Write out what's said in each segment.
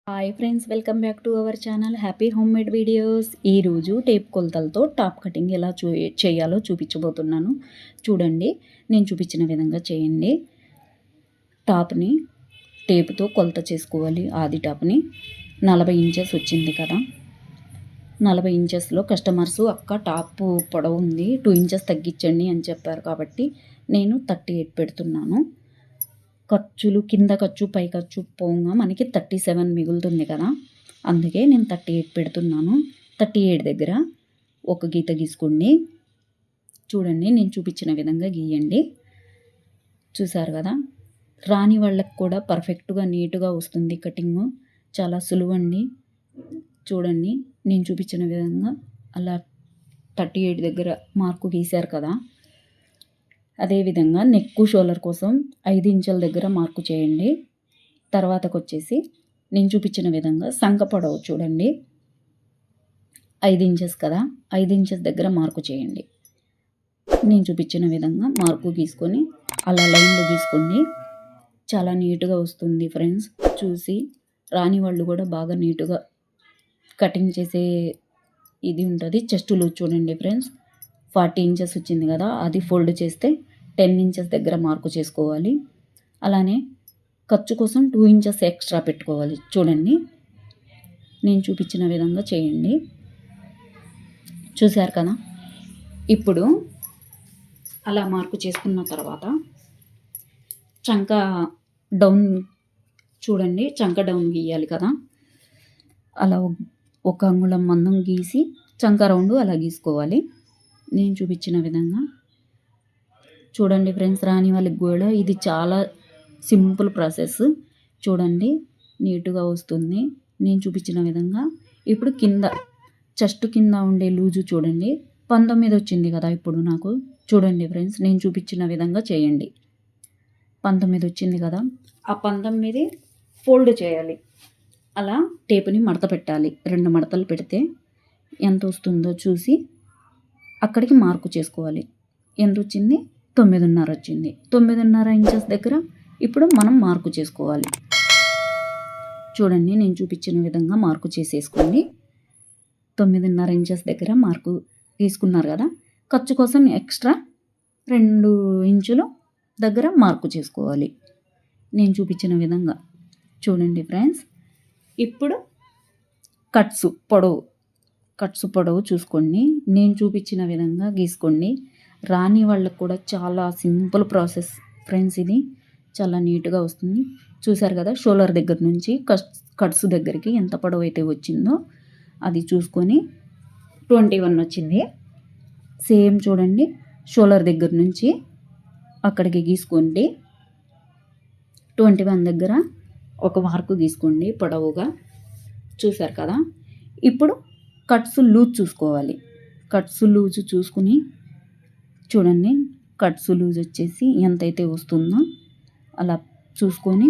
Hi friends, welcome back to our channel happy home made videos. ఈరోజు tape కొలతలతో top cutting ఎలా చేయాలో చూపించబోతున్నాను. చూడండి, నేను చూపించిన విధంగా చేయండి. టాప్ని టేపుతో కొలత చేసుకోవాలి. ఆది టాప్ని 40 ఇంచెస్ వచ్చింది కదా. 40 ఇంచెస్లో కస్టమర్స్ అక్క టాప్ పొడవు ఉంది 2 ఇంచెస్ తగ్గించండి అని చెప్పారు. కాబట్టి నేను 38 పెడుతున్నాను. ఖర్చులు కింద ఖర్చు పై ఖర్చు పోగా మనకి 37 మిగులుతుంది కదా. అందుకే నేను 38 పెడుతున్నాను. 38 దగ్గర ఒక గీత గీసుకోండి. చూడండి, నేను చూపించిన విధంగా గీయండి. చూసారు కదా, రాని వాళ్ళకి కూడా పర్ఫెక్ట్గా నీట్గా వస్తుంది కటింగ్. చాలా సులువండి. చూడండి, నేను చూపించిన విధంగా అలా 38 దగ్గర మార్కు గీశారు కదా. అదేవిధంగా నెక్ షోల్డర్ కోసం 5 ఇంచుల దగ్గర మార్కు చేయండి. తర్వాతకు వచ్చేసి నేను చూపించిన విధంగా సంక పొడవు చూడండి, 5 ఇంచెస్ కదా, 5 ఇంచెస్ దగ్గర మార్కు చేయండి. నేను చూపించిన విధంగా మార్కు గీసుకొని అలా లైన్లో గీసుకోండి. చాలా నీట్గా వస్తుంది ఫ్రెండ్స్. చూసి రాని వాళ్ళు కూడా బాగా నీట్గా కటింగ్ చేసే ఇది ఉంటుంది. చెస్ట్ లూజ్ చూడండి ఫ్రెండ్స్, 40 ఇంచెస్ వచ్చింది కదా. అది ఫోల్డ్ చేస్తే 10 ఇంచెస్ దగ్గర మార్కు చేసుకోవాలి. అలానే ఖర్చు కోసం 2 ఇంచెస్ ఎక్స్ట్రా పెట్టుకోవాలి. చూడండి, నేను చూపించిన విధంగా చేయండి. చూశారు కదా. ఇప్పుడు అలా మార్కు చేసుకున్న తర్వాత చంక డౌన్ చూడండి, చంక డౌన్ గీయాలి కదా. అలా ఒక అంగుళం మందం గీసి చంక రౌండ్ అలా గీసుకోవాలి. నేను చూపించిన విధంగా చూడండి ఫ్రెండ్స్. రాని వాళ్ళకి కూడా ఇది చాలా సింపుల్ ప్రాసెస్. చూడండి, నీట్గా వస్తుంది నేను చూపించిన విధంగా. ఇప్పుడు కింద చెస్ట్ కింద ఉండే లూజు చూడండి, 19 వచ్చింది కదా. ఇప్పుడు నాకు చూడండి ఫ్రెండ్స్, నేను చూపించిన విధంగా చేయండి. 19 వచ్చింది కదా. ఆ 19 ఫోల్డ్ చేయాలి. అలా టేపుని మడత పెట్టాలి. 2 మడతలు పెడితే ఎంత వస్తుందో చూసి అక్కడికి మార్కు చేసుకోవాలి. ఎంత వచ్చింది? 9.5 వచ్చింది. 9.5 ఇంచెస్ దగ్గర ఇప్పుడు మనం మార్కు చేసుకోవాలి. చూడండి, నేను చూపించిన విధంగా మార్కు చేసేసుకోండి. 9.5 ఇంచెస్ దగ్గర మార్కు తీసుకున్నారు కదా. ఖర్చు కోసం ఎక్స్ట్రా 2 ఇంచులు దగ్గర మార్కు చేసుకోవాలి. నేను చూపించిన విధంగా చూడండి ఫ్రెండ్స్. ఇప్పుడు కట్స్ పొడవు చూసుకోండి. నేను చూపించిన విధంగా గీసుకోండి. రాని వాళ్ళకు కూడా చాలా సింపుల్ ప్రాసెస్ ఫ్రెండ్స్. ఇది చాలా నీట్గా వస్తుంది. చూసారు కదా, షోల్డర్ దగ్గర నుంచి కట్స్ దగ్గరికి ఎంత పొడవు అయితే వచ్చిందో అది చూసుకొని 21 వచ్చింది. సేమ్ చూడండి, షోల్డర్ దగ్గర నుంచి అక్కడికి గీసుకోండి. 21 దగ్గర ఒక మార్కు గీసుకోండి పొడవుగా. చూసారు కదా. ఇప్పుడు కట్స్ లూజ్ చూసుకోవాలి. కట్స్ లూజ్ చూసుకుని చూడండి, కట్స్ లూజ్ వచ్చేసి ఎంతైతే వస్తుందో అలా చూసుకొని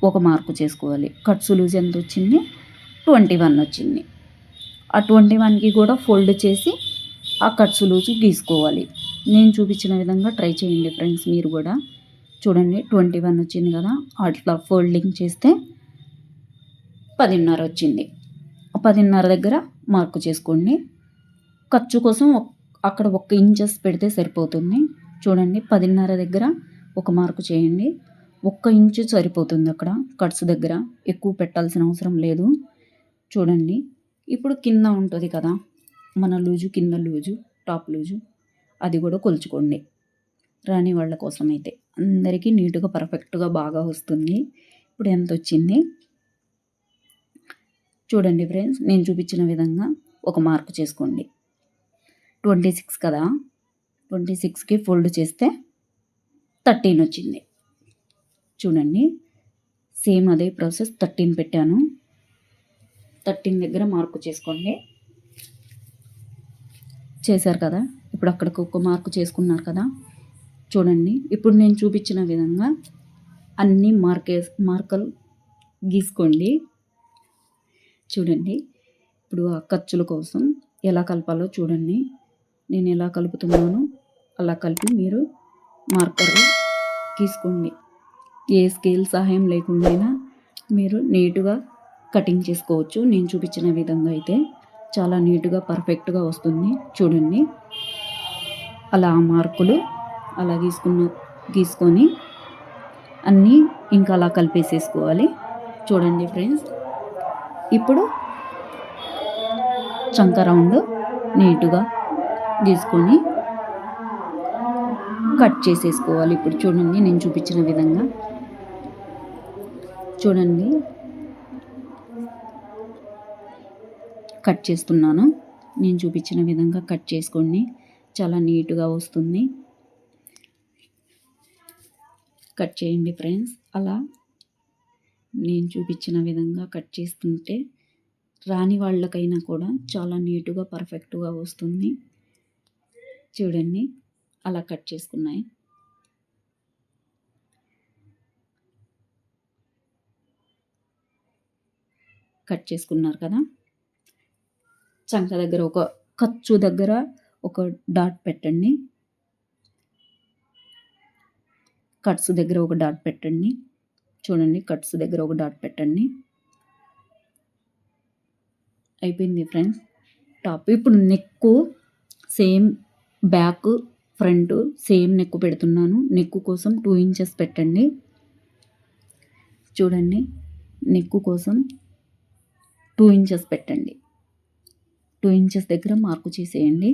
ఒక మార్కు చేసుకోవాలి. కట్స్ లూజ్ ఎంత వచ్చింది? 21 వచ్చింది. ఆ 21కి కూడా ఫోల్డ్ చేసి ఆ కట్స్ లూజ్ గీసుకోవాలి. నేను చూపించిన విధంగా ట్రై చేయండి ఫ్రెండ్స్. మీరు కూడా చూడండి, 21 వచ్చింది కదా. అట్లా ఫోల్డింగ్ చేస్తే 10.5 వచ్చింది. 10.5 దగ్గర మార్కు చేసుకోండి. ఖర్చు కోసం అక్కడ 1 ఇంచెస్ పెడితే సరిపోతుంది. చూడండి, 10.5 దగ్గర ఒక మార్కు చేయండి. 1 ఇంచు సరిపోతుంది అక్కడ కట్స్ దగ్గర, ఎక్కువ పెట్టాల్సిన అవసరం లేదు. చూడండి, ఇప్పుడు కింద ఉంటుంది కదా మన లూజు, కింద లూజు, టాప్ లూజు, అది కూడా కొలుచుకోండి. రాని వాళ్ళ కోసం అయితే అందరికీ నీట్గా పర్ఫెక్ట్గా బాగా వస్తుంది. ఇప్పుడు ఎంత వచ్చింది చూడండి ఫ్రెండ్స్. నేను చూపించిన విధంగా ఒక మార్కు చేసుకోండి. 26 కదా, 26కి ఫోల్డ్ చేస్తే 13 వచ్చింది. చూడండి, సేమ్ అదే ప్రాసెస్. 13 పెట్టాను. 13 దగ్గర మార్కు చేసుకోండి. చేశారు కదా. ఇప్పుడు అక్కడికి ఒక మార్కు చేసుకున్నారు కదా. చూడండి, ఇప్పుడు నేను చూపించిన విధంగా అన్ని మార్కలు గీసుకోండి. చూడండి, ఇప్పుడు ఆ ఖర్చుల కోసం ఎలా కలపాలో చూడండి. నేను ఎలా కలుపుతున్నానో అలా కలిపి మీరు మార్కర్ గీసుకోండి. ఏ స్కేల్ సహాయం లేకుండా మీరు నీట్గా కటింగ్ చేసుకోవచ్చు. నేను చూపించిన విధంగా అయితే చాలా నీట్‌గా, పర్ఫెక్ట్‌గా వస్తుంది. చూడండి. అలా మార్కులు అలా గీసుకొని అన్నీ ఇంకా అలా కలిపేసేసుకోవాలి. చూడండి ఫ్రెండ్స్. ఇప్పుడు చంక రౌండ్ నీట్‌గా గీసుకొని కట్ చేసేసుకోవాలి. ఇప్పుడు చూడండి నేను చూపించిన విధంగా. చూడండి కట్ చేస్తున్నాను. నేను చూపించిన విధంగా కట్ చేసుకోండి. చాలా నీట్‌గా వస్తుంది. కట్ చేయండి ఫ్రెండ్స్. అలా నేను చూపించిన విధంగా కట్ చేస్తుంటే రాని వాళ్ళకైనా కూడా చాలా నీట్‌గా, పర్ఫెక్ట్‌గా వస్తుంది. చూడండి అలా కట్ చేసుకున్నాయి. కట్ చేసుకున్నారు కదా. చంక దగ్గర ఖర్చు దగ్గర ఒక డాట్ పెట్టండి. కట్స్ దగ్గర ఒక డాట్ పెట్టండి. చూడండి కట్స్ దగ్గర ఒక డాట్ పెట్టండి. అయిపోయింది ఫ్రెండ్స్ టాప్. ఇప్పుడు neck same back front same neck పెడుతున్నాను. నెక్కు కోసం 2 ఇంచెస్ పెట్టండి. చూడండి నెక్కు కోసం 2 ఇంచెస్ పెట్టండి. 2 ఇంచెస్ దగ్గర మార్కు చేసేయండి.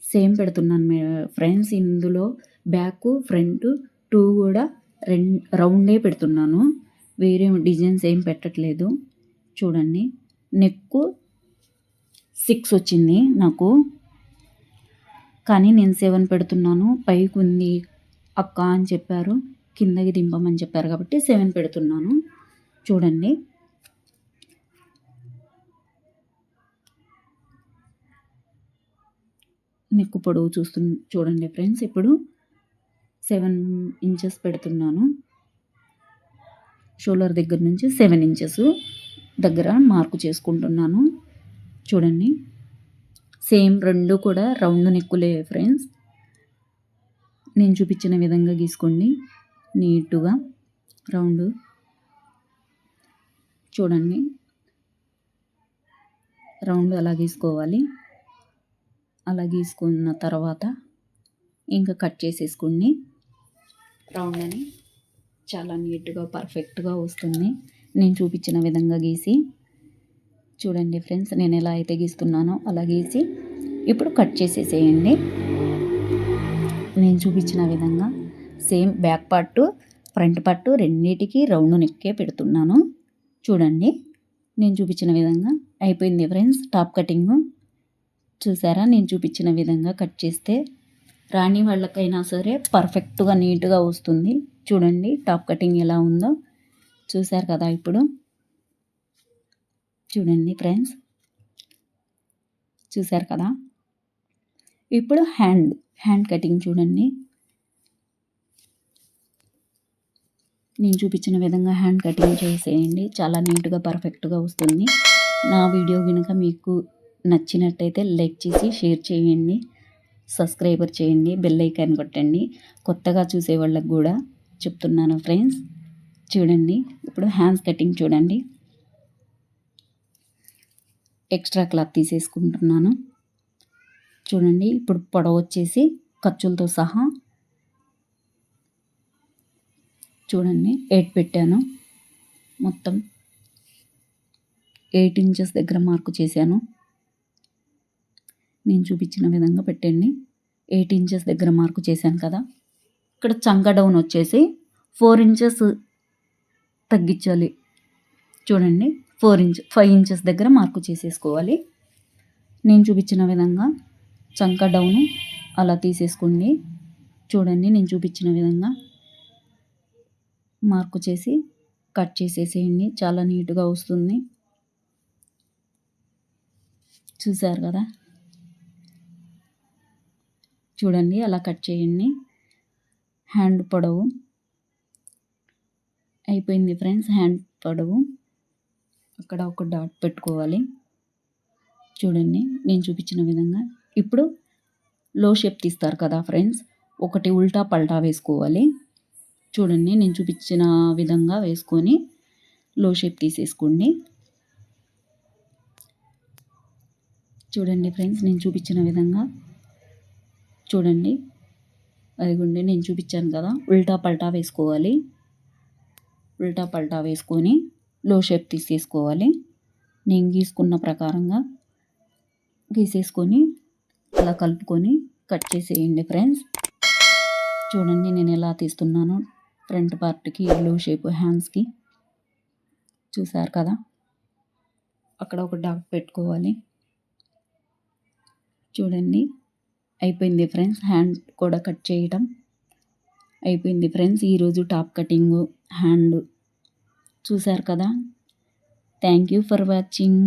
సేమ్ పెడుతున్నాను ఫ్రెండ్స్. ఇందులో బ్యాక్ ఫ్రంట్ 2 కూడా రౌండే పెడుతున్నాను. వేరే డిజైన్స్ ఏం పెట్టట్లేదు. చూడండి నెక్కు 6 వచ్చింది నాకు, కానీ నేను 7 పెడుతున్నాను. పైకి ఉంది అక్క అని చెప్పారు, కిందకి దింపమని చెప్పారు కాబట్టి 7 పెడుతున్నాను. చూడండి నెక్కు పొడవు చూడండి ఫ్రెండ్స్. ఇప్పుడు 7 ఇంచెస్ పెడుతున్నాను. షోల్డర్ దగ్గర నుంచి 7 ఇంచెస్ దగ్గర మార్కు చేసుకుంటున్నాను. చూడండి సేమ్ 2 కూడా రౌండ్ నెక్కులే ఫ్రెండ్స్. నేను చూపించిన విధంగా గీసుకోండి నీట్‌గా రౌండ్. చూడండి రౌండ్ అలా గీసుకోవాలి. అలా గీసుకున్న తర్వాత ఇంకా కట్ చేసేసుకోండి. రౌండ్ అని చాలా నీట్‌గా, పర్ఫెక్ట్‌గా వస్తుంది. నేను చూపించిన విధంగా గీసి. చూడండి ఫ్రెండ్స్ నేను ఎలా అయితే గీస్తున్నానో అలా గీసి ఇప్పుడు కట్ చేసేసేయండి. నేను చూపించిన విధంగా same back part front part రెండింటికి రౌండ్ నెక్కే పెడుతున్నాను. చూడండి నేను చూపించిన విధంగా అయిపోయింది ఫ్రెండ్స్ టాప్ కటింగ్. చూసారా నేను చూపించిన విధంగా కట్ చేస్తే రాని వాళ్ళకైనా సరే పర్ఫెక్ట్‌గా నీట్‌గా వస్తుంది. చూడండి టాప్ కటింగ్ ఎలా ఉందో చూసారు కదా. ఇప్పుడు చూడండి ఫ్రెండ్స్ చూసారు కదా. ఇప్పుడు హ్యాండ్ కటింగ్ చూడండి. నేను చూపించిన విధంగా హ్యాండ్ కటింగ్ చేసేయండి. చాలా నీట్‌గా, పర్ఫెక్ట్‌గా వస్తుంది. నా వీడియో కనుక మీకు నచ్చినట్టయితే లైక్ చేసి షేర్ చేయండి, సబ్స్క్రైబర్ చేయండి, బెల్ ఐకాన్ కొట్టండి. కొత్తగా చూసే వాళ్ళకి కూడా చెప్తున్నాను ఫ్రెండ్స్. చూడండి ఇప్పుడు హ్యాండ్స్ కటింగ్ చూడండి. ఎక్స్ట్రా క్లాత్ తీసేసుకుంటున్నాను. చూడండి ఇప్పుడు పొడవు వచ్చేసి ఖర్చులతో సహా చూడండి 8 పెట్టాను. మొత్తం 8 ఇంచెస్ దగ్గర మార్కు చేశాను. నేను చూపించిన విధంగా పెట్టండి. 8 ఇంచెస్ దగ్గర మార్కు చేశాను కదా. ఇక్కడ చంక డౌన్ వచ్చేసి 4 ఇంచెస్ తగ్గించాలి. చూడండి 5 ఇంచెస్ దగ్గర మార్కు చేసేసుకోవాలి. నేను చూపించిన విధంగా చంక డౌన్ అలా తీసేసుకోండి. చూడండి నేను చూపించిన విధంగా మార్కు చేసి కట్ చేసేసేయండి. చాలా నీట్‌గా వస్తుంది. చూసారు కదా. చూడండి అలా కట్ చేయండి. హ్యాండ్ పొడవు అయిపోయింది ఫ్రెండ్స్. హ్యాండ్ పొడవు అక్కడ ఒక డాట్ పెట్టుకోవాలి. చూడండి నేను చూపించిన విధంగా. ఇప్పుడు లో షేప్ తీస్తారు కదా ఫ్రెండ్స్, ఒకటి ఉల్టా పల్టా వేసుకోవాలి. చూడండి నేను చూపించిన విధంగా వేసుకొని లో షేప్ తీసేసుకోండి. చూడండి ఫ్రెండ్స్, నేను చూపించిన విధంగా చూడండి. అదిగోండి నేను చూపించాను కదా, ఉల్టా పల్టా వేసుకోవాలి. ఉల్టా పల్టా వేసుకొని లో షేప్ తీసేసుకోవాలి. నేను గీసుకున్న ప్రకారంగా గీసేసుకొని అలా కలుపుకొని కట్ చేసేయండి ఫ్రెండ్స్. చూడండి నేను ఎలా తీస్తున్నానో, ఫ్రంట్ పార్ట్కి లో షేప్, హ్యాండ్స్కి. చూసారు కదా, అక్కడ ఒక డాట్ పెట్టుకోవాలి. చూడండి అయిపోయింది ఫ్రెండ్స్, హ్యాండ్ కూడా కట్ చేయటం అయిపోయింది ఫ్రెండ్స్. ఈరోజు టాప్ కటింగ్ హ్యాండ్ చూసారు కదా. Thank you for watching.